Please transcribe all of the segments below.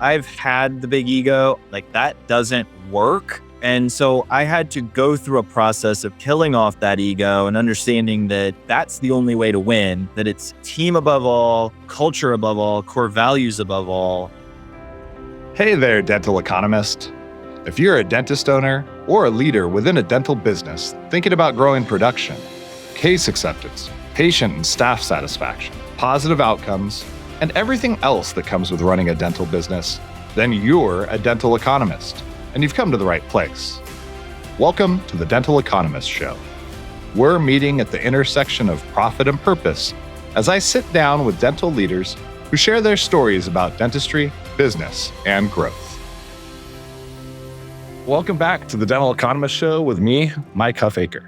I've had the big ego, like that doesn't work. And so I had to go through a process of killing off that ego and understanding that that's the only way to win, that it's team above all, culture above all, core values above all. Hey there, dental economist. If you're a dentist owner or a leader within a dental business thinking about growing production, case acceptance, patient and staff satisfaction, positive outcomes, and everything else that comes with running a dental business, then you're a dental economist, and you've come to the right place. Welcome to the Dental Economist Show. We're meeting at the intersection of profit and purpose as I sit down with dental leaders who share their stories about dentistry, business, and growth. Welcome back to the Dental Economist Show with me, Mike Huffaker.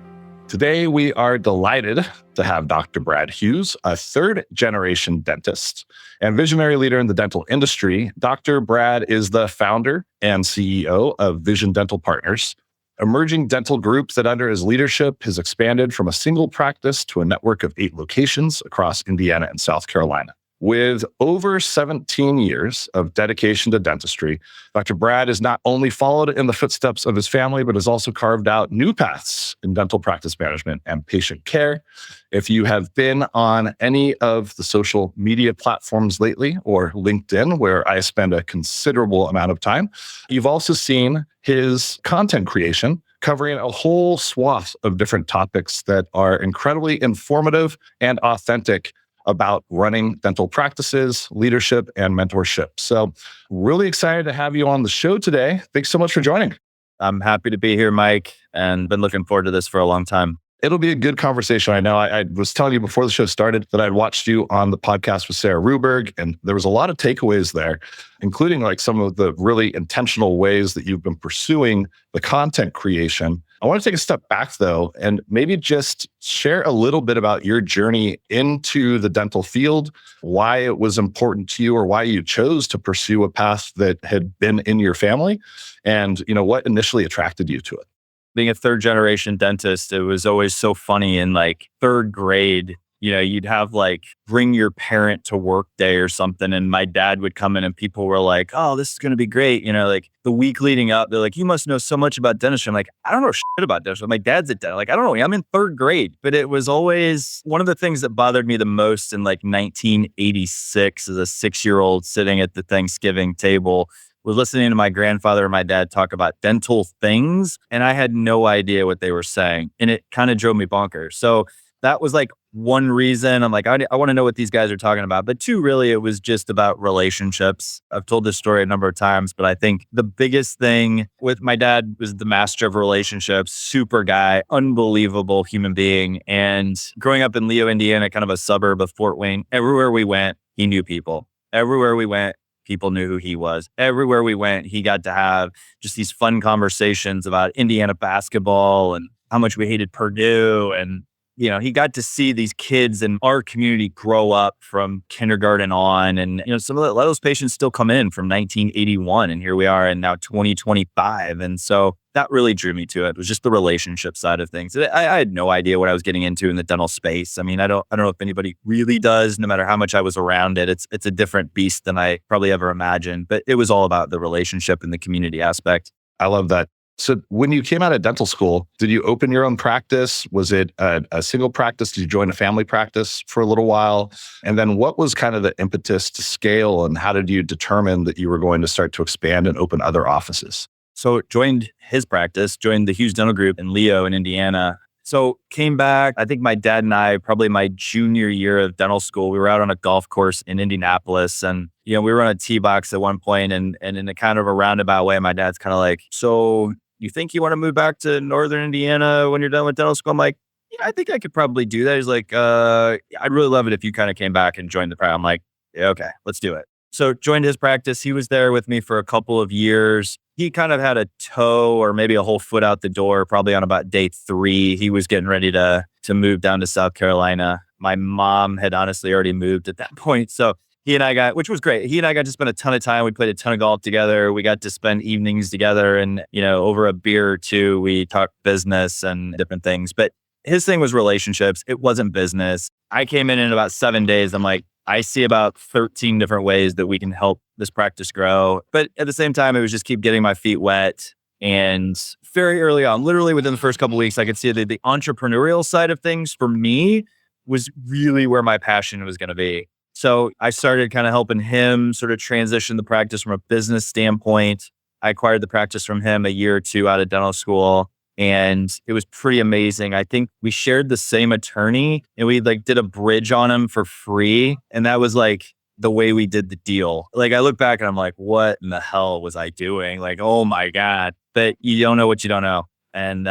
Today, we are delighted to have Dr. Brad Hughes, a third-generation dentist and visionary leader in the dental industry. Dr. Brad is the founder and CEO of Vision Dental Partners, emerging dental group that under his leadership has expanded from a single practice to a network of 8 locations across Indiana and South Carolina. With over 17 years of dedication to dentistry, Dr. Brad has not only followed in the footsteps of his family, but has also carved out new paths in dental practice management and patient care. If you have been on any of the social media platforms lately, or LinkedIn, where I spend a considerable amount of time, you've also seen his content creation covering a whole swath of different topics that are incredibly informative and authentic about running dental practices, leadership, and mentorship. So really excited to have you on the show today. Thanks so much for joining. I'm happy to be here, Mike, and been looking forward to this for a long time. It'll be a good conversation. I know I was telling you before the show started that I'd watched you on the podcast with Sarah Ruberg, and there was a lot of takeaways there, including like some of the really intentional ways that you've been pursuing the content creation. I want to take a step back though, and maybe just share a little bit about your journey into the dental field, why it was important to you or why you chose to pursue a path that had been in your family, and what initially attracted you to it. Being a third generation dentist, it was always so funny in like third grade, you'd have like bring your parent to work day or something. And my dad would come in and people were like, oh, this is going to be great. Like the week leading up, they're like, you must know so much about dentistry. I'm like, I don't know shit about dentistry. My dad's a dentist. Like, I don't know. I'm in third grade, but it was always one of the things that bothered me the most in like 1986 as a 6-year-old sitting at the Thanksgiving table was listening to my grandfather and my dad talk about dental things. And I had no idea what they were saying. And it kind of drove me bonkers. So that was like one reason I'm like, I want to know what these guys are talking about. But 2, really, it was just about relationships. I've told this story a number of times, but I think the biggest thing with my dad was the master of relationships, super guy, unbelievable human being. And growing up in Leo, Indiana, kind of a suburb of Fort Wayne, everywhere we went, he knew people. Everywhere we went, people knew who he was. Everywhere we went, he got to have just these fun conversations about Indiana basketball and how much we hated Purdue. And, he got to see these kids in our community grow up from kindergarten on. And, a lot of those patients still come in from 1981. And here we are in now 2025. And so that really drew me to it. It was just the relationship side of things. I had no idea what I was getting into in the dental space. I mean, I don't know if anybody really does, no matter how much I was around it. It's a different beast than I probably ever imagined, but it was all about the relationship and the community aspect. I love that. So when you came out of dental school, did you open your own practice? Was it a single practice? Did you join a family practice for a little while? And then what was kind of the impetus to scale, and how did you determine that you were going to start to expand and open other offices? So joined his practice, joined the Hughes Dental Group in Leo in Indiana. So came back, I think my dad and I, probably my junior year of dental school, we were out on a golf course in Indianapolis, and we were on a tee box at one point, and in a kind of a roundabout way, my dad's kind of like, so you think you want to move back to Northern Indiana when you're done with dental school? I'm like, yeah, I think I could probably do that. He's like, I'd really love it if you kind of came back and joined the practice. I'm like, yeah, okay, let's do it. So joined his practice. He was there with me for a couple of years. He kind of had a toe or maybe a whole foot out the door, probably on about day 3. He was getting ready to move down to South Carolina. My mom had honestly already moved at that point. So he and I which was great. He and I got to spend a ton of time. We played a ton of golf together. We got to spend evenings together, and, over a beer or 2, we talked business and different things. But his thing was relationships. It wasn't business. I came in about 7 days. I'm like, I see about 13 different ways that we can help this practice grow. But at the same time, it was just keep getting my feet wet. And very early on, literally within the first couple of weeks, I could see that the entrepreneurial side of things for me was really where my passion was going to be. So I started kind of helping him sort of transition the practice from a business standpoint. I acquired the practice from him a year or two out of dental school. And it was pretty amazing. I think we shared the same attorney and we like did a bridge on him for free. And that was like the way we did the deal. Like I look back and I'm like, what in the hell was I doing? Like, oh my God. But you don't know what you don't know. And,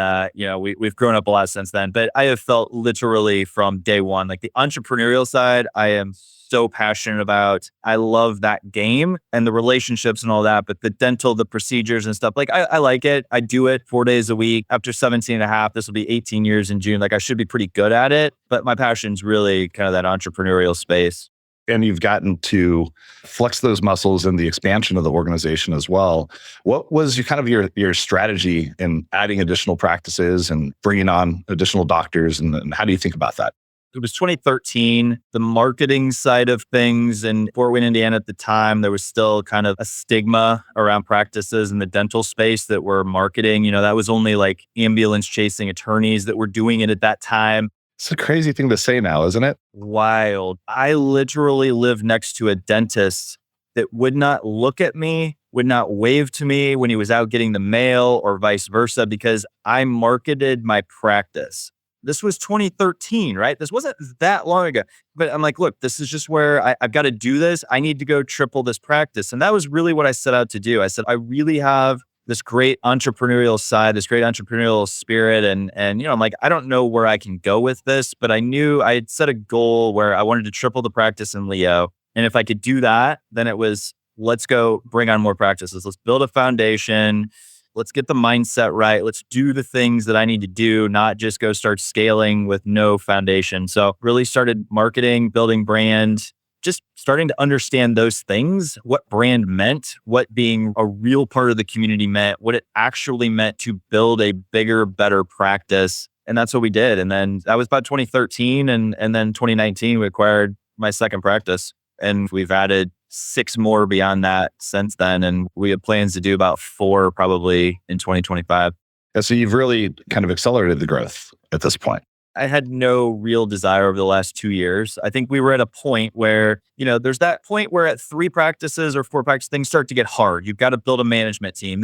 we've grown up a lot since then, but I have felt literally from day one, like the entrepreneurial side, I am so passionate about. I love that game and the relationships and all that, but the dental, the procedures and stuff, like I like it. I do it 4 days a week. After 17 and a half, this will be 18 years in June. Like I should be pretty good at it, but my passion's really kind of that entrepreneurial space. And you've gotten to flex those muscles in the expansion of the organization as well. What was your strategy in adding additional practices and bringing on additional doctors? And how do you think about that? It was 2013, the marketing side of things in Fort Wayne, Indiana at the time, there was still kind of a stigma around practices in the dental space that were marketing. That was only like ambulance chasing attorneys that were doing it at that time. It's a crazy thing to say now, isn't it? Wild. I literally lived next to a dentist that would not look at me, would not wave to me when he was out getting the mail or vice versa because I marketed my practice. This was 2013, right? This wasn't that long ago. But I'm like, look, this is just where I've got to do this. I need to go triple this practice. And that was really what I set out to do. I said, I really have this great entrepreneurial side, this great entrepreneurial spirit. And I'm like, I don't know where I can go with this, but I knew I had set a goal where I wanted to triple the practice in Leo. And if I could do that, then it was, let's go bring on more practices. Let's build a foundation. Let's get the mindset right. Let's do the things that I need to do, not just go start scaling with no foundation. So really started marketing, building brand, just starting to understand those things, what brand meant, what being a real part of the community meant, what it actually meant to build a bigger, better practice. And that's what we did. And then that was about 2013. And then 2019, we acquired my second practice. And we've added 6 more beyond that since then. And we have plans to do about 4 probably in 2025. Yeah, so you've really kind of accelerated the growth at this point. I had no real desire over the last 2 years. I think we were at a point where, there's that point where at 3 practices or 4 practices, things start to get hard. You've got to build a management team.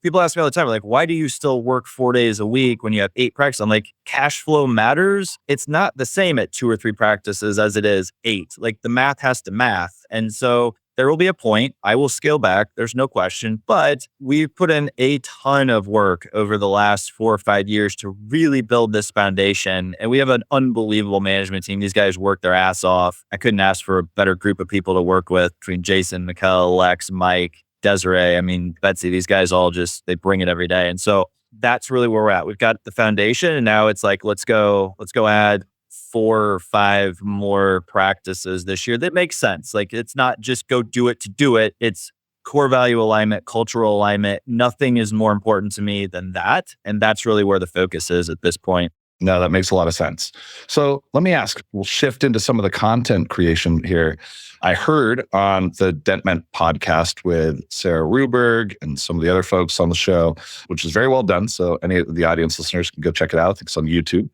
People ask me all the time, like, why do you still work 4 days a week when you have 8 practices? I'm like, cash flow matters. It's not the same at 2 or 3 practices as it is 8. Like the math has to math. And so there will be a point I will scale back. There's no question, but we've put in a ton of work over the last 4 or 5 years to really build this foundation. And we have an unbelievable management team. These guys work their ass off. I couldn't ask for a better group of people to work with between Jason, Mikkel, Lex, Mike, Desiree. I mean, Betsy, these guys all they bring it every day. And so that's really where we're at. We've got the foundation and now it's like, let's go add 4 or 5 more practices this year. That makes sense. Like it's not just go do it to do it. It's core value alignment, cultural alignment. Nothing is more important to me than that. And that's really where the focus is at this point. No, that makes a lot of sense. So let me ask, we'll shift into some of the content creation here. I heard on the DentMent podcast with Sarah Ruberg and some of the other folks on the show, which is very well done. So any of the audience listeners can go check it out. I think it's on YouTube.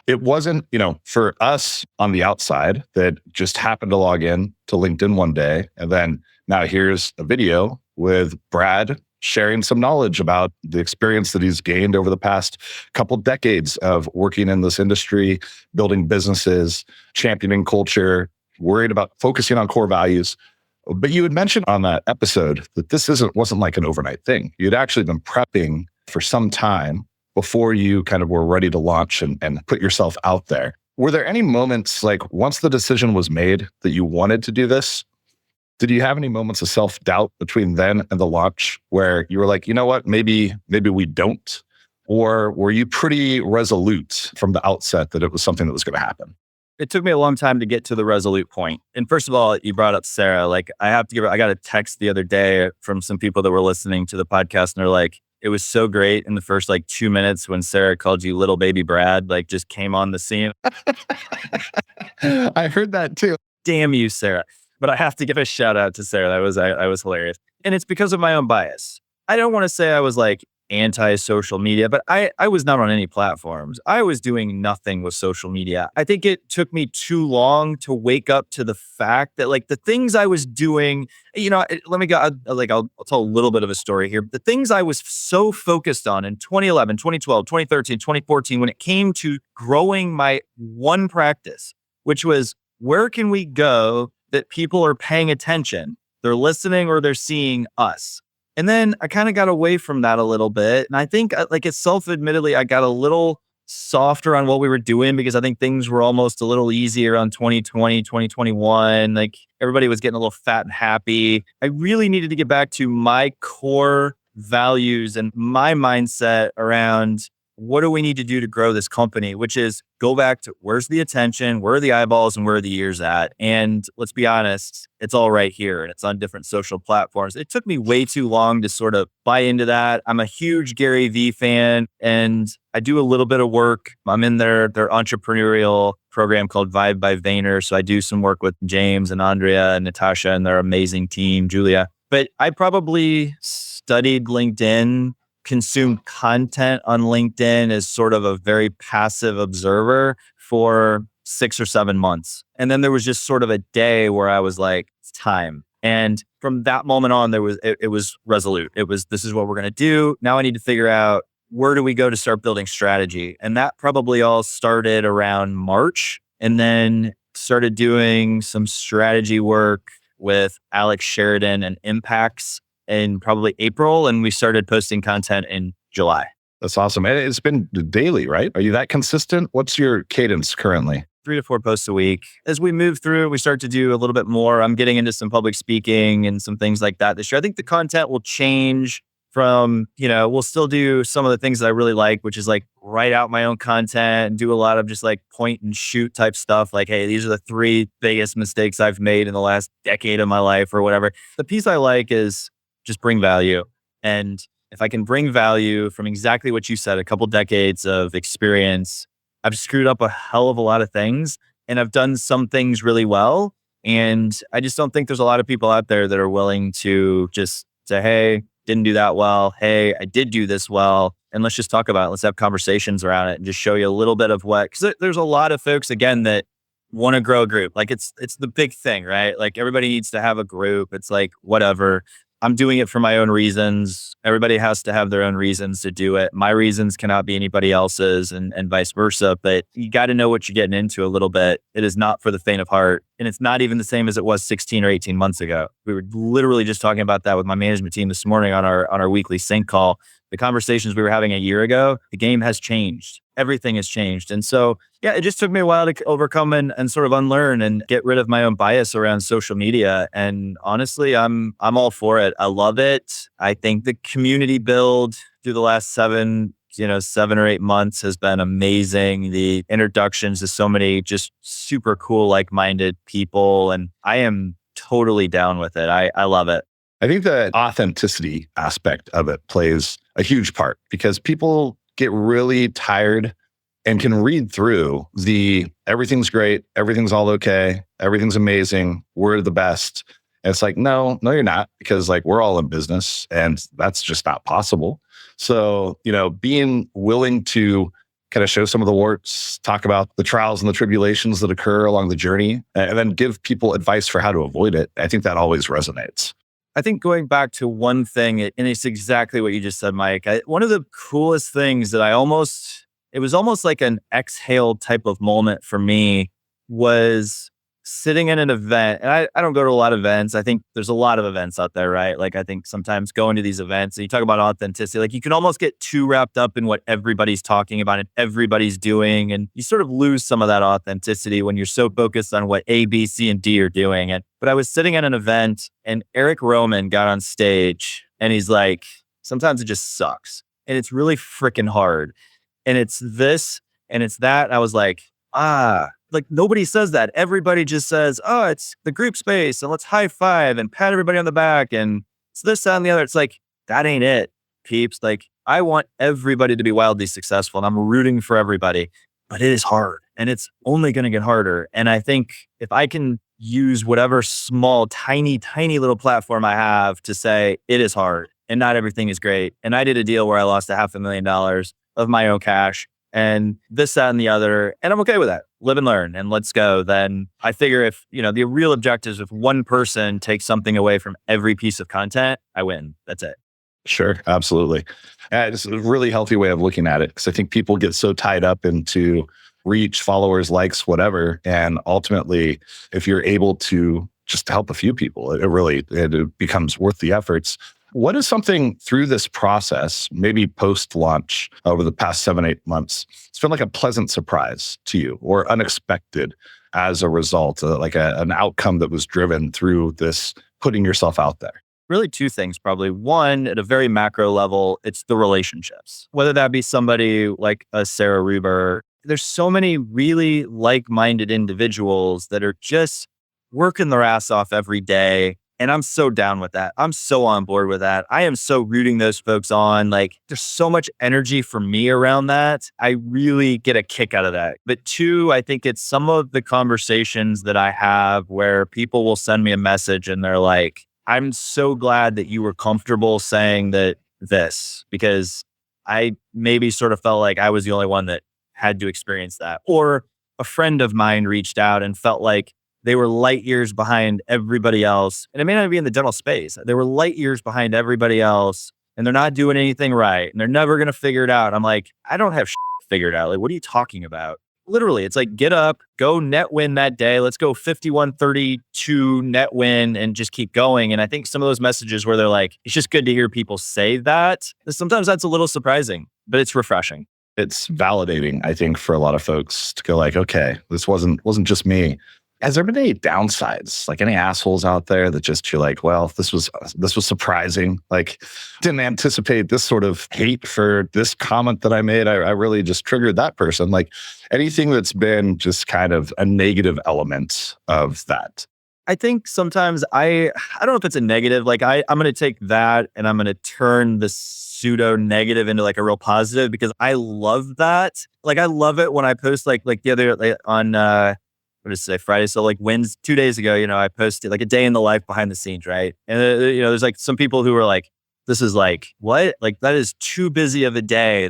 It wasn't, for us on the outside that just happened to log in to LinkedIn one day. And then now here's a video with Brad sharing some knowledge about the experience that he's gained over the past couple decades of working in this industry, building businesses, championing culture, worried about focusing on core values. But you had mentioned on that episode that this wasn't like an overnight thing. You'd actually been prepping for some time before you kind of were ready to launch and put yourself out there. Were there any moments, like once the decision was made that you wanted to do this, did you have any moments of self-doubt between then and the launch where you were like, you know what, maybe we don't? Or were you pretty resolute from the outset that it was something that was going to happen? It took me a long time to get to the resolute point. And first of all, you brought up Sarah. Like I got a text the other day from some people that were listening to the podcast and they're like, it was so great in the first 2 minutes when Sarah called you little baby Brad, just came on the scene. I heard that too. damn you, Sarah. But I have to give a shout out to Sarah. I was hilarious. And it's because of my own bias. I don't want to say I was like anti-social media, but I was not on any platforms. I was doing nothing with social media. I think it took me too long to wake up to the fact that like the things I was doing, let me go, I'll tell a little bit of a story here. The things I was so focused on in 2011, 2012, 2013, 2014, when it came to growing my one practice, which was where can we go that people are paying attention, they're listening or they're seeing us. And then I kind of got away from that a little bit. And I think like it's self-admittedly, I got a little softer on what we were doing because I think things were almost a little easier on 2020, 2021. Like everybody was getting a little fat and happy. I really needed to get back to my core values and my mindset around what do we need to do to grow this company, which is go back to where's the attention, where are the eyeballs, and where are the ears at? And let's be honest, it's all right here and it's on different social platforms. It took me way too long to sort of buy into that. I'm a huge Gary Vee fan and I do a little bit of work. I'm in their entrepreneurial program called Vibe by Vayner. So I do some work with James and Andrea and Natasha and their amazing team, Julia. But I probably studied LinkedIn, consumed content on LinkedIn as sort of a very passive observer for 6 or 7 months. And then there was just sort of a day where I was like, it's time. And from that moment on, it was resolute. It was, this is what we're going to do. Now I need to figure out where do we go to start building strategy? And that probably all started around March and then started doing some strategy work with Alex Sheridan and Impacts in probably April, and we started posting content in July. That's awesome. And it's been daily, right? Are you that consistent? What's your cadence currently? 3 to 4 posts a week. As we move through, we start to do a little bit more. I'm getting into some public speaking and some things like that this year. I think the content will change from, we'll still do some of the things that I really like, which is like write out my own content and do a lot of just like point and shoot type stuff. Like, hey, these are the 3 biggest mistakes I've made in the last decade of my life or whatever. The piece I like is just bring value. And if I can bring value from exactly what you said, a couple decades of experience, I've screwed up a hell of a lot of things and I've done some things really well. And I just don't think there's a lot of people out there that are willing to just say, hey, didn't do that well. Hey, I did do this well. And let's just talk about it. Let's have conversations around it and just show you a little bit of what, because there's a lot of folks, again, that want to grow a group. Like it's the big thing, right? Like everybody needs to have a group. It's like, whatever. I'm doing it for my own reasons. Everybody has to have their own reasons to do it. My reasons cannot be anybody else's and vice versa. But you got to know what you're getting into a little bit. It is not for the faint of heart. And it's not even the same as it was 16 or 18 months ago. We were literally just talking about that with my management team this morning on our weekly sync call. The conversations we were having a year ago, the game has changed. Everything has changed. And so, yeah, it just took me a while to overcome and sort of unlearn and get rid of my own bias around social media. And honestly, I'm all for it. I love it. I think the community build through the last 7 or 8 months has been amazing. The introductions to so many just super cool, like-minded people. And I am totally down with it. I love it. I think the authenticity aspect of it plays a huge part because people get really tired and can read through the everything's great, everything's all okay, everything's amazing, we're the best. And it's like, no, you're not, because like we're all in business and that's just not possible. So, being willing to kind of show some of the warts, talk about the trials and the tribulations that occur along the journey, and then give people advice for how to avoid it. I think that always resonates. I think going back to one thing, and it's exactly what you just said, Mike. One of the coolest things that it was almost like an exhale type of moment for me was sitting in an event. And I don't go to a lot of events. I think there's a lot of events out there, right? Like I think sometimes going to these events and you talk about authenticity, like you can almost get too wrapped up in what everybody's talking about and everybody's doing. And you sort of lose some of that authenticity when you're so focused on what A, B, C, and D are doing. But I was sitting at an event and Eric Roman got on stage and he's like, sometimes it just sucks. And it's really freaking hard. And it's this and it's that. I was like, like nobody says that. Everybody just says, oh, it's the group space and let's high five and pat everybody on the back. And it's this, that, and the other. It's like, that ain't it, peeps. Like I want everybody to be wildly successful and I'm rooting for everybody, but it is hard and it's only going to get harder. And I think if I can use whatever small, tiny, tiny little platform I have to say it is hard and not everything is great. And I did a deal where I lost $500,000 of my own cash and this, that, and the other. And I'm okay with that. Live and learn and let's go. Then I figure if, the real objective is if one person takes something away from every piece of content, I win. That's it. Sure, absolutely. It's a really healthy way of looking at it because I think people get so tied up into reach, followers, likes, whatever. And ultimately, if you're able to just help a few people, it becomes worth the efforts. What is something through this process, maybe post-launch over the past 7-8 months, it's been like a pleasant surprise to you or unexpected as a result, an outcome that was driven through this putting yourself out there? Really two things, probably. One, at a very macro level, it's the relationships, whether that be somebody like a Sarah Ruber. There's so many really like-minded individuals that are just working their ass off every day. And I'm so down with that. I'm so on board with that. I am so rooting those folks on. Like, there's so much energy for me around that. I really get a kick out of that. But two, I think it's some of the conversations that I have where people will send me a message and they're like, I'm so glad that you were comfortable saying this, because I maybe sort of felt like I was the only one that had to experience that. Or a friend of mine reached out and felt like they were light years behind everybody else. And it may not be in the dental space. They were light years behind everybody else and they're not doing anything right. And they're never going to figure it out. I'm like, I don't have figured out. Like, what are you talking about? Literally, it's like, get up, go net win that day. Let's go 51-32 net win and just keep going. And I think some of those messages where they're like, it's just good to hear people say that. Sometimes that's a little surprising, but it's refreshing. It's validating, I think, for a lot of folks to go like, okay, this wasn't just me. Has there been any downsides, like any assholes out there that just you're like, well, this was surprising. Like, didn't anticipate this sort of hate for this comment that I made. I really just triggered that person. Like anything that's been just kind of a negative element of that. I think sometimes I don't know if it's a negative. Like I'm going to take that and I'm going to turn the pseudo negative into like a real positive because I love that. Like I love it when I post like the other on what did I say, Friday? So like 2 days ago, I posted like a day in the life behind the scenes, right? And there's like some people who are like, this is like, what? Like that is too busy of a day.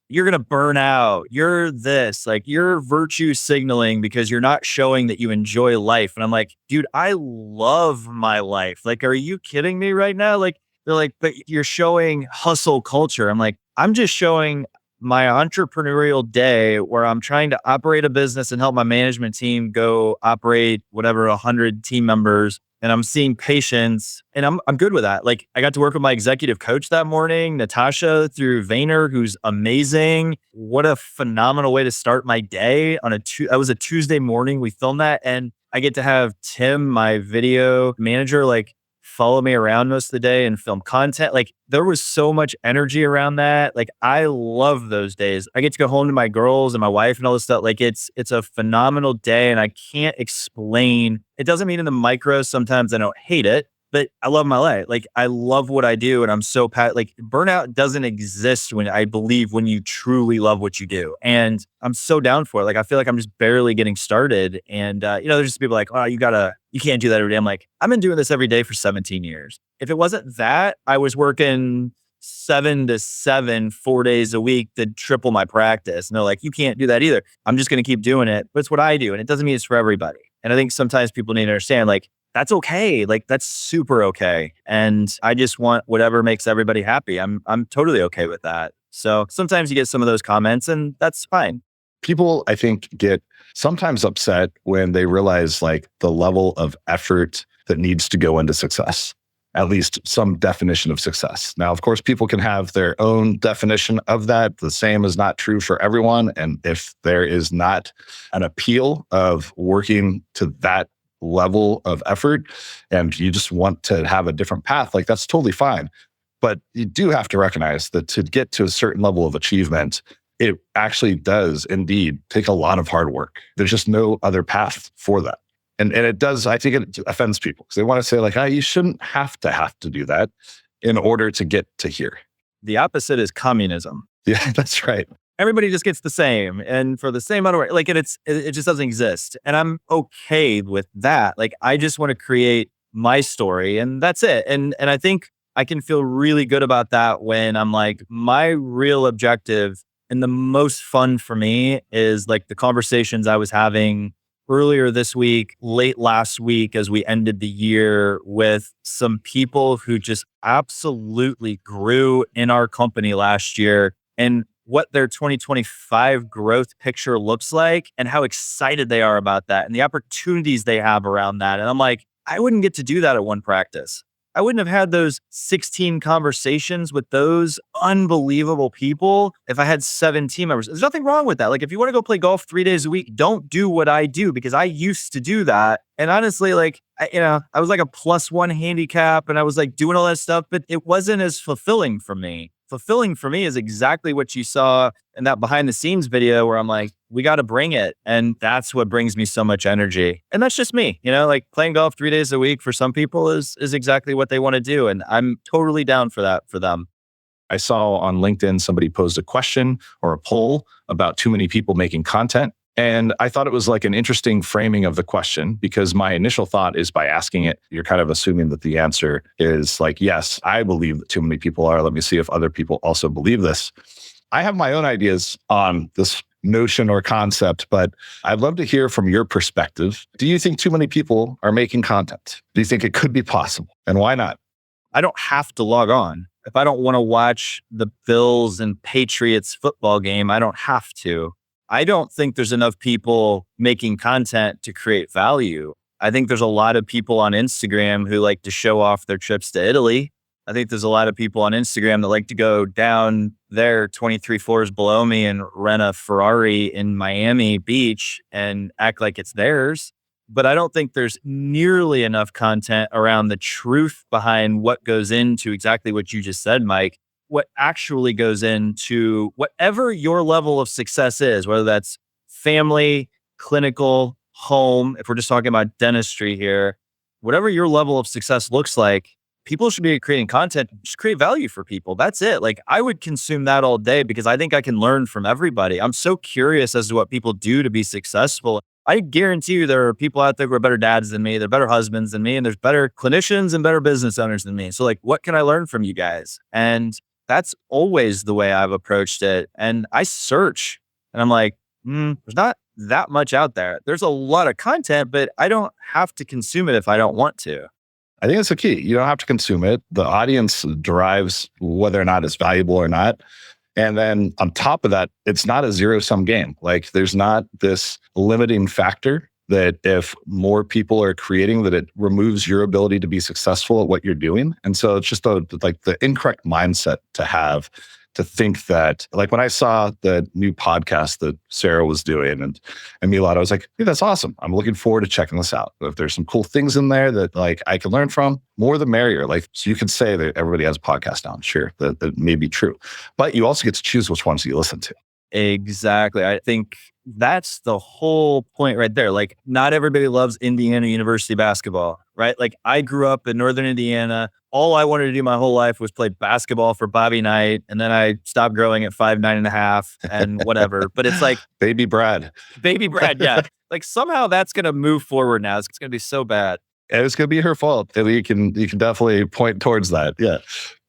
You're going to burn out. You're this, like you're virtue signaling because you're not showing that you enjoy life. And I'm like, dude, I love my life. Like, are you kidding me right now? Like, they're like, but you're showing hustle culture. I'm like, I'm just showing my entrepreneurial day where I'm trying to operate a business and help my management team go operate whatever 100 team members. And I'm seeing patients and I'm good with that. Like I got to work with my executive coach that morning, Natasha through Vayner, who's amazing. What a phenomenal way to start my day on that was a Tuesday morning. We filmed that and I get to have Tim, my video manager, like follow me around most of the day and film content. Like there was so much energy around that. Like I love those days. I get to go home to my girls and my wife and all this stuff. Like it's a phenomenal day and I can't explain. It doesn't mean in the micro sometimes I don't hate it, but I love my life. Like I love what I do and I'm so like burnout doesn't exist when you truly love what you do. And I'm so down for it. Like I feel like I'm just barely getting started. And there's just people like, oh, you can't do that every day. I'm like, I've been doing this every day for 17 years. If it wasn't that, I was working 7 to 7, 4 days a week to triple my practice. And they're like, you can't do that either. I'm just going to keep doing it. But it's what I do. And it doesn't mean it's for everybody. And I think sometimes people need to understand, like, that's okay. Like, that's super okay. And I just want whatever makes everybody happy. I'm totally okay with that. So sometimes you get some of those comments and that's fine. People, I think, get sometimes upset when they realize like the level of effort that needs to go into success, at least some definition of success. Now, of course, people can have their own definition of that. The same is not true for everyone. And if there is not an appeal of working to that level of effort and you just want to have a different path, like that's totally fine. But you do have to recognize that to get to a certain level of achievement, it actually does indeed take a lot of hard work. There's just no other path for that. And it does, I think it offends people because they want to say like, you shouldn't have to do that in order to get to here. The opposite is communism. Yeah, that's right. everybody just gets the same. And for the same amount of work, like it just doesn't exist. And I'm okay with that. Like I just want to create my story and that's it. And I think I can feel really good about that when I'm like, my real objective and the most fun for me is like the conversations I was having earlier this week, late last week, as we ended the year with some people who just absolutely grew in our company last year and what their 2025 growth picture looks like and how excited they are about that and the opportunities they have around that. And I'm like, I wouldn't get to do that at one practice. I wouldn't have had those 16 conversations with those unbelievable people if I had 7 team members. There's nothing wrong with that. Like, if you want to go play golf 3 days a week, don't do what I do because I used to do that. And honestly, like, I was like a +1 handicap and I was like doing all that stuff, but it wasn't as fulfilling for me. Fulfilling for me is exactly what you saw in that behind the scenes video where I'm like, we got to bring it. And that's what brings me so much energy. And that's just me, like playing golf 3 days a week for some people is exactly what they want to do. And I'm totally down for that for them. I saw on LinkedIn somebody posed a question or a poll about too many people making content. And I thought it was like an interesting framing of the question because my initial thought is by asking it, you're kind of assuming that the answer is like, yes, I believe that too many people are. Let me see if other people also believe this. I have my own ideas on this notion or concept, but I'd love to hear from your perspective. Do you think too many people are making content? Do you think it could be possible? And why not? I don't have to log on. If I don't want to watch the Bills and Patriots football game, I don't have to. I don't think there's enough people making content to create value. I think there's a lot of people on Instagram who like to show off their trips to Italy. I think there's a lot of people on Instagram that like to go down there 23 floors below me and rent a Ferrari in Miami Beach and act like it's theirs. But I don't think there's nearly enough content around the truth behind what goes into exactly what you just said, Mike. What actually goes into whatever your level of success is, whether that's family, clinical, home, if we're just talking about dentistry here, whatever your level of success looks like, people should be creating content, just create value for people. That's it. Like I would consume that all day because I think I can learn from everybody. I'm so curious as to what people do to be successful. I guarantee you there are people out there who are better dads than me, they're better husbands than me, and there's better clinicians and better business owners than me. So like, what can I learn from you guys? And that's always the way I've approached it. And I search and I'm like, there's not that much out there. There's a lot of content, but I don't have to consume it if I don't want to. I think that's the key. You don't have to consume it. The audience derives whether or not it's valuable or not. And then on top of that, it's not a zero-sum game. Like there's not this limiting factor that if more people are creating, that it removes your ability to be successful at what you're doing. And so it's just like the incorrect mindset to have, to think that, like when I saw the new podcast that Sarah was doing and Milad, I was like, hey, that's awesome. I'm looking forward to checking this out. If there's some cool things in there that like I can learn from, more the merrier. Like, so you can say that everybody has a podcast now. Sure, that may be true, but you also get to choose which ones you listen to. Exactly. I think that's the whole point right there. Like not everybody loves Indiana University basketball, right? Like I grew up in Northern Indiana. All I wanted to do my whole life was play basketball for Bobby Knight. And then I stopped growing at 5'9.5" and whatever. But it's like Baby Brad. Yeah. Like somehow that's going to move forward now. It's going to be so bad. And it's going to be her fault. And you can definitely point towards that. Yeah.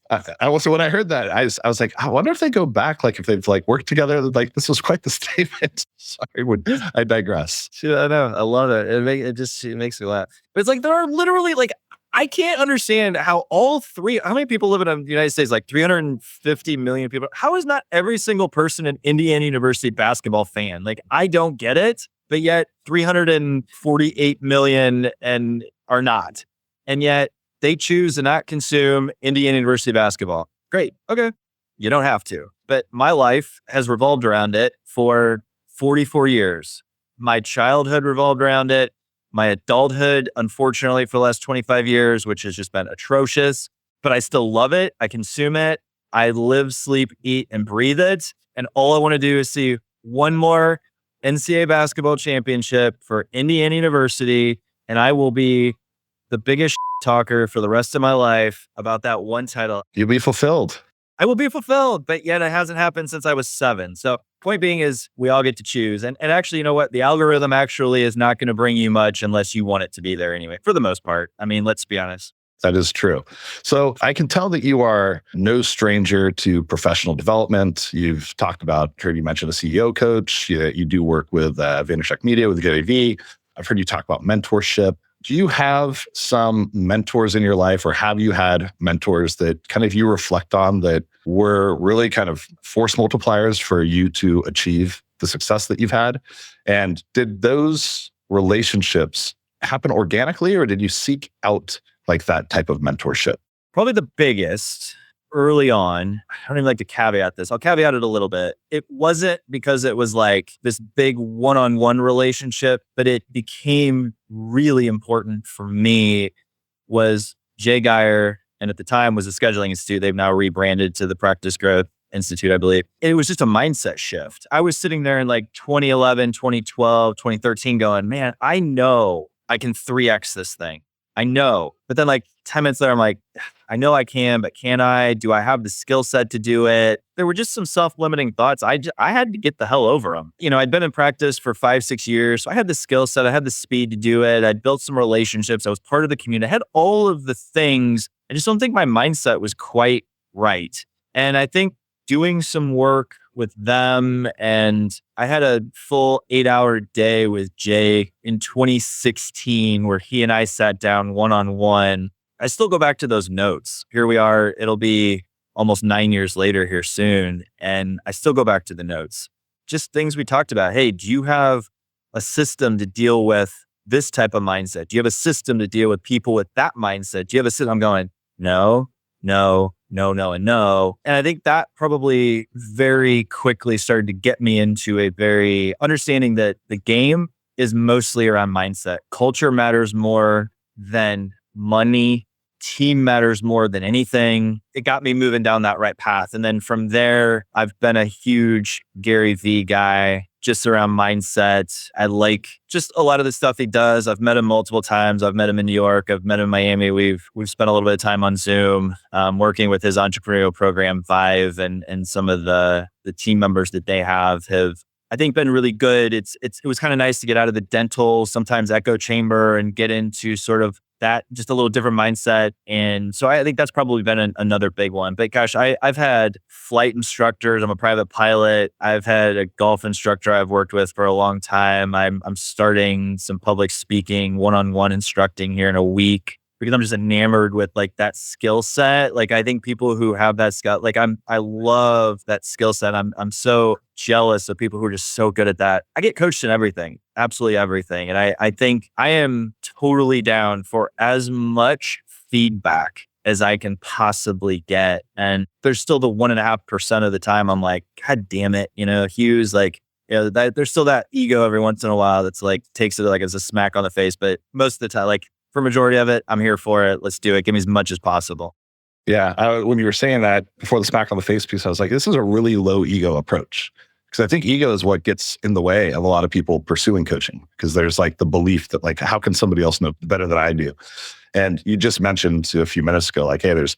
I also, when I heard that, I was like, I wonder if they go back, like if they've like worked together. Like this was quite the statement. Sorry, I digress. Yeah, I know. I love it. It makes me laugh. But it's like there are literally like I can't understand how how many people live in the United States? Like 350 million people. How is not every single person an Indiana University basketball fan? Like I don't get it. But yet 348 million and are not, and yet they choose to not consume Indiana University basketball. Great. Okay. You don't have to. But my life has revolved around it for 44 years. My childhood revolved around it. My adulthood, unfortunately, for the last 25 years, which has just been atrocious, but I still love it. I consume it. I live, sleep, eat, and breathe it. And all I want to do is see one more NCAA basketball championship for Indiana University. And I will be the biggest talker for the rest of my life about that one title. You'll be fulfilled. I will be fulfilled, but yet it hasn't happened since I was 7. So point being is we all get to choose. And actually, you know what? The algorithm actually is not going to bring you much unless you want it to be there anyway, for the most part. I mean, let's be honest. That is true. So I can tell that you are no stranger to professional development. You've talked about, heard you mention a CEO coach. You do work with VaynerCheck Media with Gary Vee. I've heard you talk about mentorship. Do you have some mentors in your life, or have you had mentors that kind of you reflect on that were really kind of force multipliers for you to achieve the success that you've had? And did those relationships happen organically, or did you seek out like that type of mentorship? Probably the biggest early on, I don't even like to caveat this. I'll caveat it a little bit. It wasn't because it was like this big one-on-one relationship, but it became really important for me was Jay Geyer, and at the time was the Scheduling Institute. They've now rebranded to the Practice Growth Institute, I believe. It was just a mindset shift. I was sitting there in like 2011, 2012, 2013 going, man, I know I can 3X this thing. I know. But then like 10 minutes later, I'm like, I know I can, but can I? Do I have the skill set to do it? There were just some self-limiting thoughts. I had to get the hell over them. You know, I'd been in practice for 5-6 years. So I had the skill set. I had the speed to do it. I'd built some relationships. I was part of the community. I had all of the things. I just don't think my mindset was quite right. And I think doing some work with them, and I had a full 8-hour day with Jay in 2016 where he and I sat down one-on-one. I still go back to those notes. Here we are. It'll be almost 9 years later here soon. And I still go back to the notes. Just things we talked about. Hey, do you have a system to deal with this type of mindset? Do you have a system to deal with people with that mindset? Do you have a system? I'm going, no, no, no, no, and no. And I think that probably very quickly started to get me into a very understanding that the game is mostly around mindset. Culture matters more than money. Team matters more than anything. It got me moving down that right path. And then from there, I've been a huge Gary Vee guy, just around mindset. I like just a lot of the stuff he does. I've met him multiple times. I've met him in New York. I've met him in Miami. We've spent a little bit of time on Zoom, working with his entrepreneurial program, Vive, and some of the team members that they have, I think, been really good. It was kind of nice to get out of the dental, sometimes echo chamber, and get into sort of that just a little different mindset. And so I think that's probably been another big one. But gosh, I've had flight instructors. I'm a private pilot. I've had a golf instructor I've worked with for a long time. I'm starting some public speaking, one-on-one instructing here in a week, because I'm just enamored with like that skill set. Like I think people who have that skill, like I love that skill set. I'm so jealous of people who are just so good at that. I get coached in everything, absolutely everything. And I think I am totally down for as much feedback as I can possibly get. And there's still the 1.5% of the time I'm like, God damn it, Hughes, like, there's still that ego every once in a while that's like takes it like as a smack on the face. But most of the time, like, for majority of it, I'm here for it. Let's do it. Give me as much as possible. Yeah. When you were saying that before the smack on the face piece, I was like, this is a really low ego approach. Because I think ego is what gets in the way of a lot of people pursuing coaching. Because there's like the belief that like, how can somebody else know better than I do? And you just mentioned a few minutes ago, like, hey, there's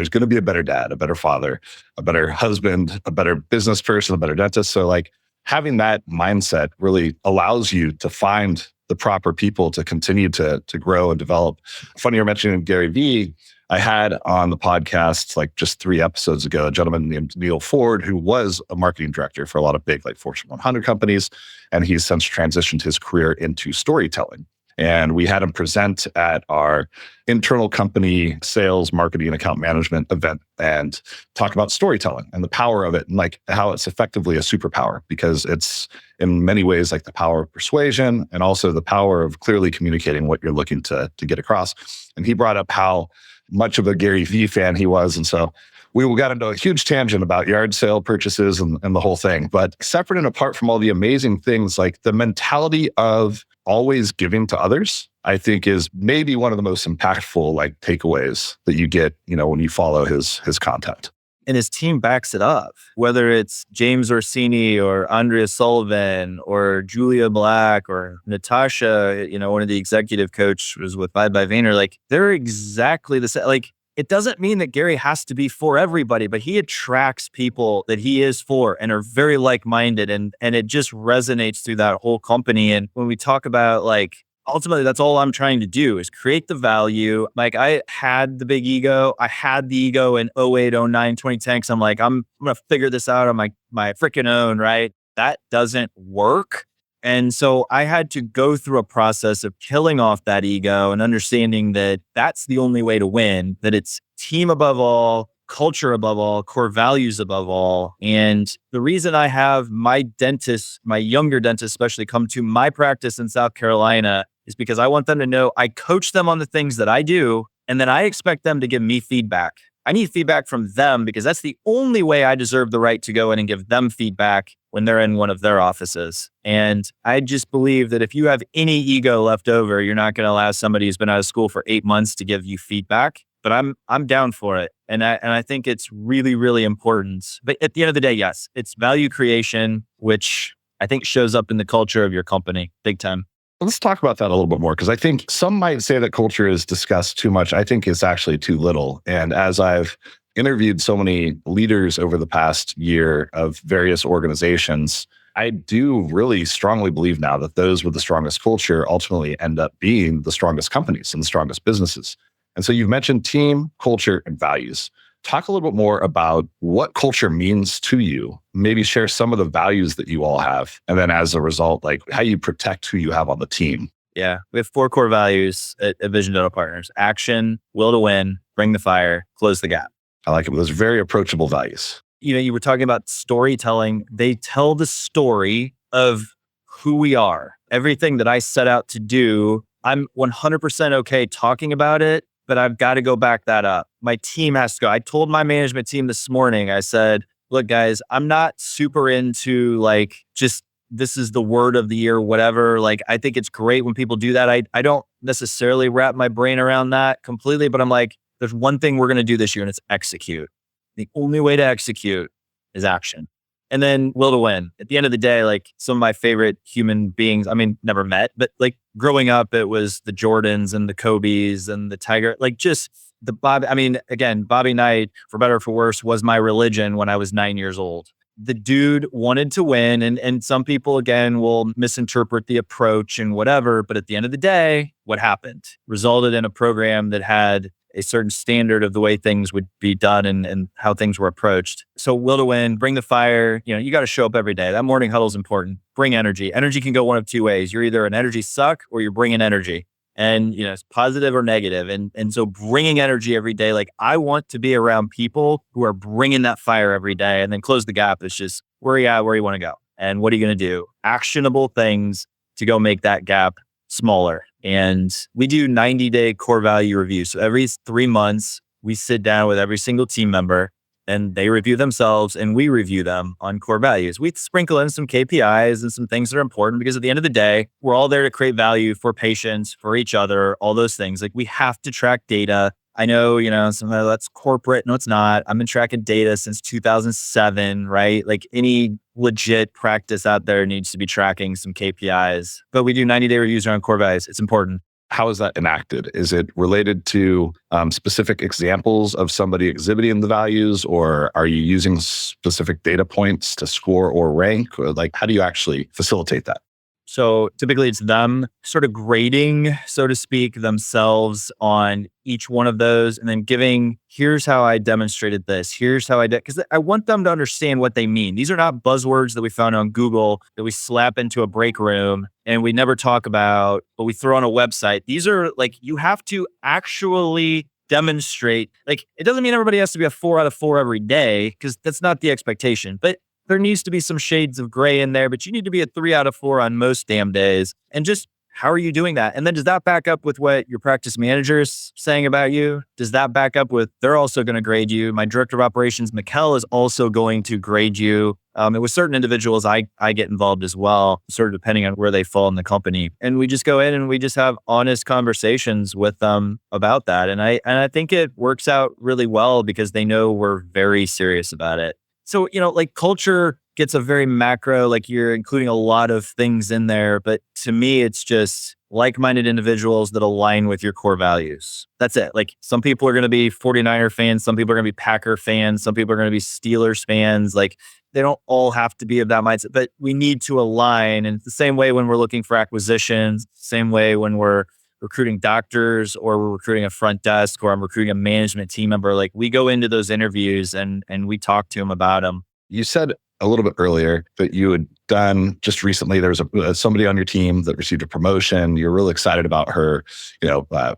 going to be a better dad, a better father, a better husband, a better business person, a better dentist. So like having that mindset really allows you to find the proper people to continue to grow and develop. Funny you're mentioning Gary Vee. I had on the podcast like just 3 episodes ago, a gentleman named Neil Ford, who was a marketing director for a lot of big like Fortune 100 companies. And he's since transitioned his career into storytelling. And we had him present at our internal company sales, marketing, and account management event and talk about storytelling and the power of it and like how it's effectively a superpower, because it's in many ways like the power of persuasion and also the power of clearly communicating what you're looking to get across. And he brought up how much of a Gary Vee fan he was. And so we got into a huge tangent about yard sale purchases and the whole thing. But separate and apart from all the amazing things, like the mentality of always giving to others, I think is maybe one of the most impactful like takeaways that you get, when you follow his content. And his team backs it up, whether it's James Orsini or Andrea Sullivan or Julia Black or Natasha, one of the executive coaches with Vibe by Vayner, like they're exactly the same. Like it doesn't mean that Gary has to be for everybody, but he attracts people that he is for and are very like-minded. And it just resonates through that whole company. And when we talk about like, ultimately, that's all I'm trying to do is create the value. Like I had the big ego. I had the ego in 08, 09, 2010. Cause I'm like, I'm going to figure this out on my freaking own, right? That doesn't work. And so I had to go through a process of killing off that ego and understanding that that's the only way to win, that it's team above all, culture above all, core values above all. And the reason I have my dentists, my younger dentists especially, come to my practice in South Carolina is because I want them to know I coach them on the things that I do, and then I expect them to give me feedback. I need feedback from them because that's the only way I deserve the right to go in and give them feedback when they're in one of their offices. And I just believe that if you have any ego left over, you're not going to allow somebody who's been out of school for 8 months to give you feedback. But I'm down for it. And I think it's really, really important. But at the end of the day, yes, it's value creation, which I think shows up in the culture of your company big time. Let's talk about that a little bit more, because I think some might say that culture is discussed too much. I think it's actually too little. And as I've interviewed so many leaders over the past year of various organizations, I do really strongly believe now that those with the strongest culture ultimately end up being the strongest companies and the strongest businesses. And so you've mentioned team, culture, and values. Talk a little bit more about what culture means to you. Maybe share some of the values that you all have. And then as a result, like how you protect who you have on the team. Yeah. We have 4 core values at Vision Dental Partners: action, will to win, bring the fire, close the gap. I like it. Those very approachable values. You know, you were talking about storytelling. They tell the story of who we are. Everything that I set out to do, I'm 100% okay talking about it, but I've got to go back that up. My team has to go. I told my management team this morning, I said, look, guys, I'm not super into like, just this is the word of the year, whatever. Like, I think it's great when people do that. I don't necessarily wrap my brain around that completely, but I'm like, there's one thing we're going to do this year, and it's execute. The only way to execute is action. And then will to win. At the end of the day, like some of my favorite human beings, I mean, never met, but like growing up, it was the Jordans and the Kobes and the Tiger, like just the Bobby. I mean, again, Bobby Knight, for better or for worse, was my religion when I was 9 years old. The dude wanted to win. And some people, again, will misinterpret the approach and whatever. But at the end of the day, what happened resulted in a program that had a certain standard of the way things would be done and how things were approached. So will to win, bring the fire. You know, you got to show up every day. That morning huddle is important. Bring energy. Energy can go one of 2 ways. You're either an energy suck or you're bringing energy. And, you know, it's positive or negative. And so bringing energy every day, like I want to be around people who are bringing that fire every day. And then close the gap. It's just where are you at, where you want to go. And what are you going to do? Actionable things to go make that gap smaller. And we do 90-day core value reviews. So every 3 months, we sit down with every single team member and they review themselves and we review them on core values. We sprinkle in some KPIs and some things that are important because at the end of the day, we're all there to create value for patients, for each other, all those things. Like we have to track data. I know, you know, some of that's corporate. No, it's not. I've been tracking data since 2007, right? Like any legit practice out there needs to be tracking some KPIs. But we do 90-day reviews around core values. It's important. How is that enacted? Is it related to specific examples of somebody exhibiting the values, or are you using specific data points to score or rank? Or like, how do you actually facilitate that? So typically it's them sort of grading, so to speak, themselves on each one of those and then giving, here's how I demonstrated this. Here's how I did, because I want them to understand what they mean. These are not buzzwords that we found on Google that we slap into a break room and we never talk about, but we throw on a website. These are like, you have to actually demonstrate. Like, it doesn't mean everybody has to be a 4 out of 4 every day, because that's not the expectation. But there needs to be some shades of gray in there, but you need to be a 3 out of 4 on most damn days. And just how are you doing that? And then does that back up with what your practice manager is saying about you? Does that back up with, they're also going to grade you? My director of operations, Mikkel, is also going to grade you. And with certain individuals, I get involved as well, sort of depending on where they fall in the company. And we just go in and we just have honest conversations with them about that. And I think it works out really well because they know we're very serious about it. So, like culture gets a very macro, like you're including a lot of things in there. But to me, it's just like-minded individuals that align with your core values. That's it. Like some people are going to be 49er fans. Some people are going to be Packer fans. Some people are going to be Steelers fans. Like they don't all have to be of that mindset, but we need to align. And it's the same way when we're looking for acquisitions, same way when we're recruiting doctors or we're recruiting a front desk or I'm recruiting a management team member. Like we go into those interviews and we talk to them about them. You said a little bit earlier that you had done just recently. There was somebody on your team that received a promotion. You're really excited about her,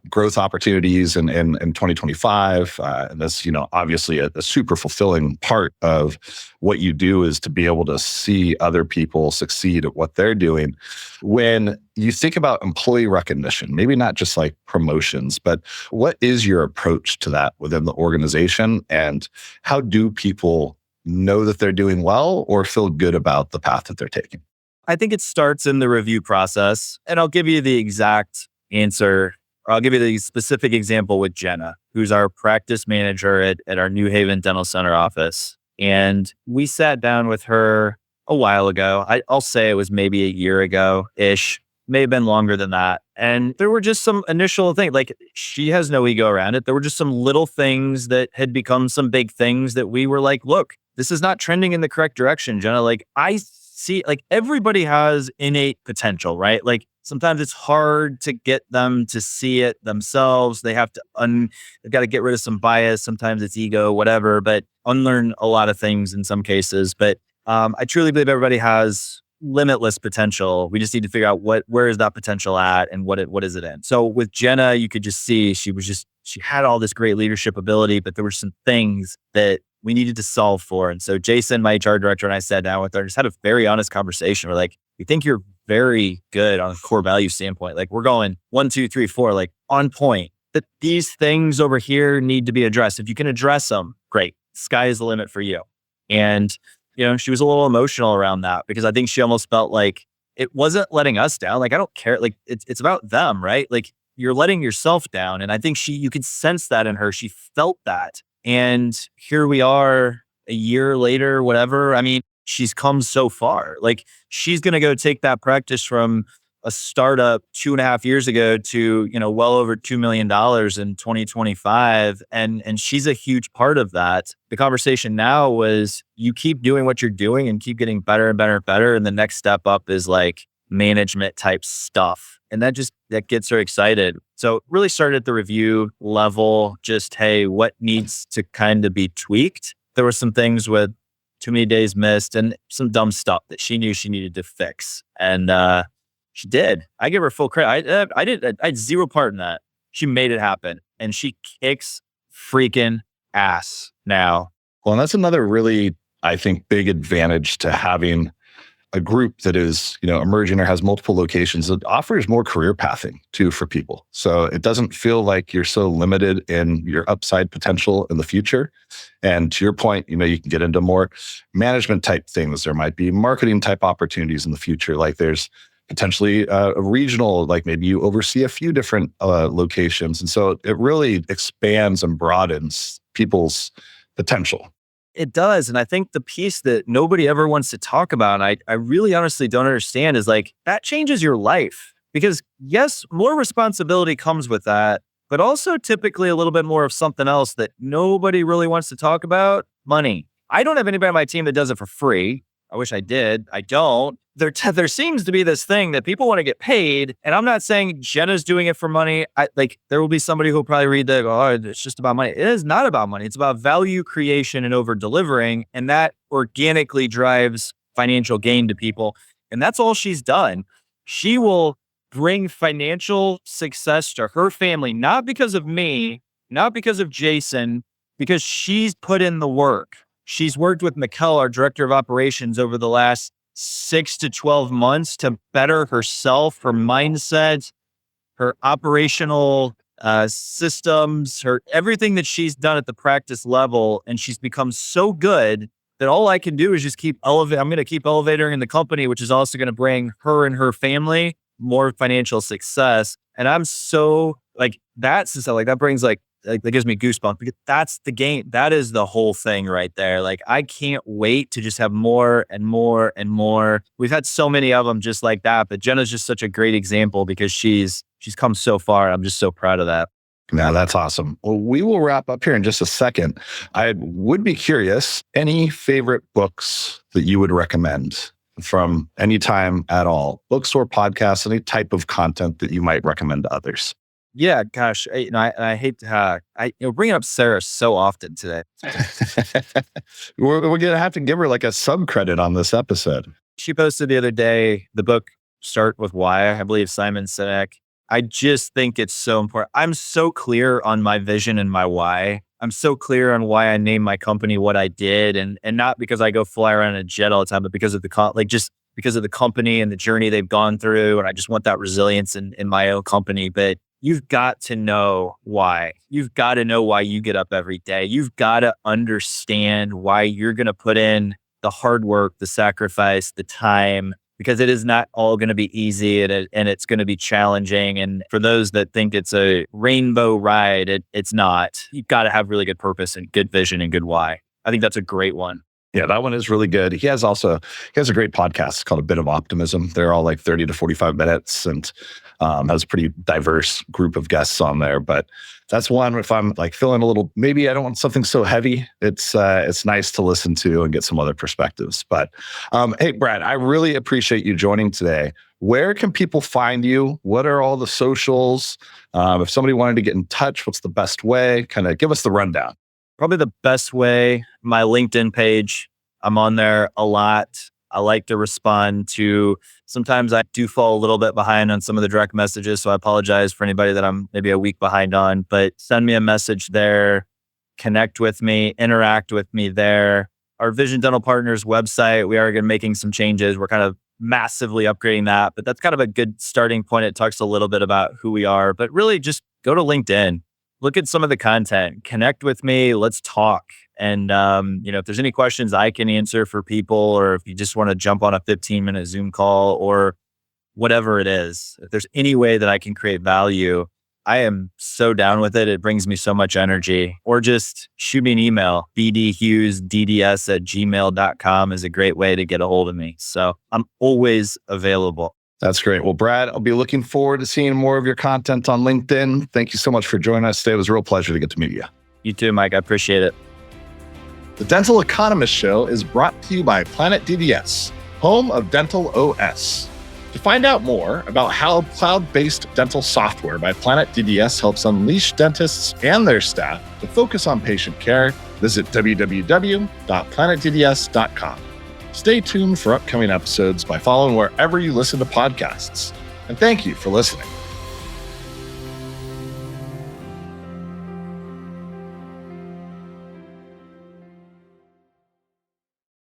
growth opportunities in 2025. And that's, obviously a super fulfilling part of what you do is to be able to see other people succeed at what they're doing. When you think about employee recognition, maybe not just like promotions, but what is your approach to that within the organization? And how do people know that they're doing well or feel good about the path that they're taking? I think it starts in the review process. And I'll give you the exact answer. Or I'll give you the specific example with Jenna, who's our practice manager at our New Haven Dental Center office. And we sat down with her a while ago. I'll say it was maybe a year ago-ish. May have been longer than that. And there were just some initial things, like she has no ego around it. There were just some little things that had become some big things that we were like, look, this is not trending in the correct direction, Jenna. Like I see, like everybody has innate potential, right? Like sometimes it's hard to get them to see it themselves. They have to they've got to get rid of some bias. Sometimes it's ego, whatever, but unlearn a lot of things in some cases. But I truly believe everybody has limitless potential. We just need to figure out where is that potential at and what is it in. So with Jenna, you could just see she had all this great leadership ability, but there were some things that we needed to solve for. And so Jason, my HR director, and I sat down with her, just had a very honest conversation. We're like, we think you're very good on a core value standpoint. Like we're going 1, 2, 3, 4, like on point, that these things over here need to be addressed. If you can address them, great. Sky is the limit for you. And she was a little emotional around that because I think she almost felt like it wasn't letting us down. Like, I don't care. Like it's about them, right? Like you're letting yourself down. And I think you could sense that in her. She felt that. And here we are a year later, whatever. I mean, she's come so far. Like she's going to go take that practice from a startup 2.5 years ago to, well over $2 million in 2025. And she's a huge part of that. The conversation now was you keep doing what you're doing and keep getting better and better and better. And the next step up is like management type stuff. And that gets her excited. So it really started at the review level, just, hey, what needs to kind of be tweaked? There were some things with too many days missed and some dumb stuff that she knew she needed to fix. And, she did. I give her full credit. I had zero part in that. She made it happen and she kicks freaking ass now. Well, and that's another really, I think, big advantage to having a group that is, emerging or has multiple locations. It offers more career pathing too for people. So it doesn't feel like you're so limited in your upside potential in the future. And to your point, you can get into more management type things. There might be marketing type opportunities in the future. Like there's potentially a regional, like maybe you oversee a few different locations. And so it really expands and broadens people's potential. It does. And I think the piece that nobody ever wants to talk about, and I really honestly don't understand, is like that changes your life. Because yes, more responsibility comes with that, but also typically a little bit more of something else that nobody really wants to talk about: money. I don't have anybody on my team that does it for free. I wish I did. I don't. There seems to be this thing that people want to get paid. And I'm not saying Jenna's doing it for money. There will be somebody who'll probably read that, oh, it's just about money. It is not about money. It's about value creation and over delivering. And that organically drives financial gain to people. And that's all she's done. She will bring financial success to her family, not because of me, not because of Jason, because she's put in the work. She's worked with Mikkel, our director of operations, over the last 6 to 12 months to better herself, her mindset, her operational systems, everything that she's done at the practice level. And she's become so good that all I can do is just keep elevating. I'm going to keep elevating in the company, which is also going to bring her and her family more financial success. And I'm so like that brings like like that gives me goosebumps because that's the game. That is the whole thing right there. Like I can't wait to just have more and more and more. We've had so many of them just like that, but Jenna's just such a great example because she's come so far. I'm just so proud of that. Now that's awesome. Well, we will wrap up here in just a second. I would be curious, any favorite books that you would recommend from any time at all? Books or podcasts, any type of content that you might recommend to others? Yeah, gosh, I hate to bringing up Sarah so often today. We're going to have to give her like a sub credit on this episode. She posted the other day the book Start With Why, I believe Simon Sinek. I just think it's so important. I'm so clear on my vision and my why. I'm so clear on why I named my company what I did, and not because I go fly around in a jet all the time, but because of just because of the company and the journey they've gone through, and I just want that resilience in my own company. But you've got to know why. You've got to know why you get up every day. You've got to understand why you're going to put in the hard work, the sacrifice, the time, because it is not all going to be easy and it's going to be challenging. And for those that think it's a rainbow ride, it's not. You've got to have really good purpose and good vision and good why. I think that's a great one. Yeah, that one is really good. He has a great podcast called A Bit of Optimism. They're all like 30 to 45 minutes and has a pretty diverse group of guests on there. But that's one, if I'm like feeling a little, maybe I don't want something so heavy, it's nice to listen to and get some other perspectives. But hey, Brad, I really appreciate you joining today. Where can people find you? What are all the socials? If somebody wanted to get in touch, what's the best way? Kind of give us the rundown. Probably the best way, my LinkedIn page. I'm on there a lot. I like to respond to, sometimes I do fall a little bit behind on some of the direct messages. So I apologize for anybody that I'm maybe a week behind on, but send me a message there, connect with me, interact with me there. Our Vision Dental Partners website, we are making some changes. We're kind of massively upgrading that, but that's kind of a good starting point. It talks a little bit about who we are, but really just go to LinkedIn. Look at some of the content, connect with me, let's talk. And, if there's any questions I can answer for people, or if you just want to jump on a 15-minute Zoom call or whatever it is, if there's any way that I can create value, I am so down with it. It brings me so much energy. Or just shoot me an email. bdhughesdds@gmail.com is a great way to get a hold of me. So I'm always available. That's great. Well, Brad, I'll be looking forward to seeing more of your content on LinkedIn. Thank you so much for joining us today. It was a real pleasure to get to meet you. You too, Mike. I appreciate it. The Dental Economist Show is brought to you by Planet DDS, home of Dental OS. To find out more about how cloud-based dental software by Planet DDS helps unleash dentists and their staff to focus on patient care, visit www.planetdds.com. Stay tuned for upcoming episodes by following wherever you listen to podcasts. And thank you for listening.